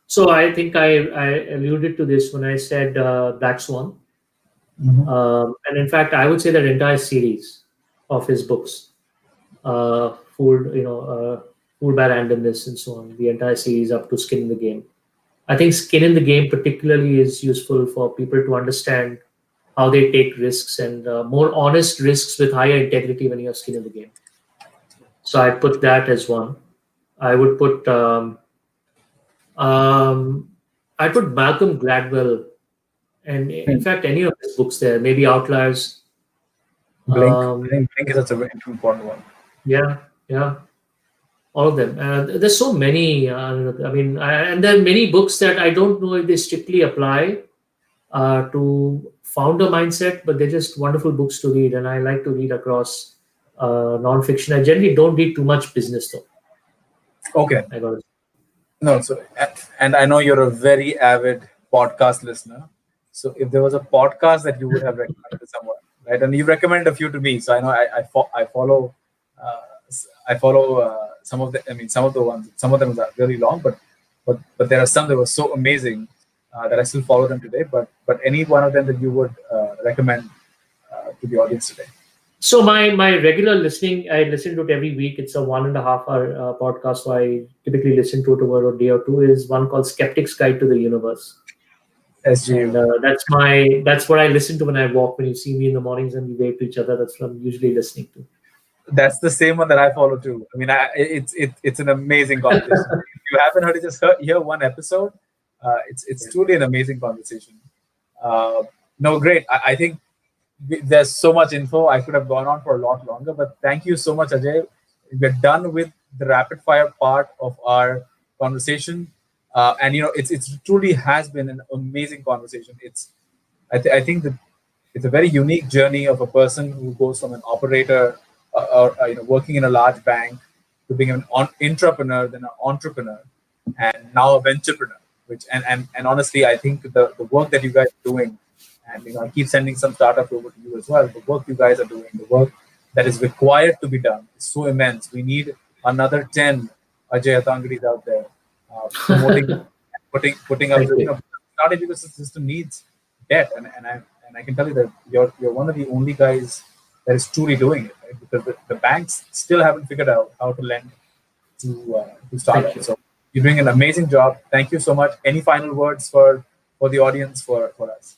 so. I think I alluded to this when I said Black Swan. And in fact, I would say that entire series of his books, Fooled by Randomness and so on, the entire series up to Skin in the Game. I think Skin in the Game particularly is useful for people to understand how they take risks, and more honest risks with higher integrity when you have skin in the game. So I put that as one. I would put I put Malcolm Gladwell, and in fact any of his books there, maybe Outliers. Blink. I think Blink is such a very important one. Yeah, all of them. There's so many. And there are many books that I don't know if they strictly apply to founder mindset, but they're just wonderful books to read, and I like to read across non-fiction. I generally don't read too much business though. Okay. No, so, and I know you're a very avid podcast listener. So if there was a podcast that you would have recommended to someone, right, and you recommended a few to me, so I know I follow some of the. I mean, some of the ones. Some of them are really long, but there are some that were so amazing that I still follow them today. But any one of them that you would recommend to the audience today? So my regular listening, I listen to it every week. It's a 1.5 hour podcast, so I typically listen to it over a day or two. Is one called Skeptic's Guide to the Universe. SGU. And that's what I listen to when I walk. When you see me in the mornings and we wave to each other, that's what I'm usually listening to. That's the same one that I follow too. I mean, it's an amazing conversation. If you haven't heard it, just hear one episode. It's truly an amazing conversation. No, great. I think there's so much info. I could have gone on for a lot longer, but thank you so much, Ajay. We're done with the rapid fire part of our conversation, and it truly has been an amazing conversation. I think that it's a very unique journey of a person who goes from an operator or working in a large bank to being an entrepreneur, then an entrepreneur, and now a venturepreneur. Which and honestly, I think the work that you guys are doing. And I keep sending some startups over to you as well. The work you guys are doing, the work that is required to be done, is so immense. We need another 10 Ajay Hattangdis out there promoting, putting up. The startup ecosystem needs debt, and I can tell you that you're one of the only guys that is truly doing it, right? Because the banks still haven't figured out how to lend to startups. So you're doing an amazing job. Thank you so much. Any final words for the audience, for us?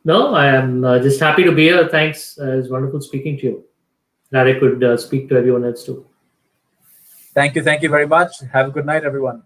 No, I am just happy to be here. Thanks. It's wonderful speaking to you. Glad I could speak to everyone else too. Thank you very much. Have a good night, everyone.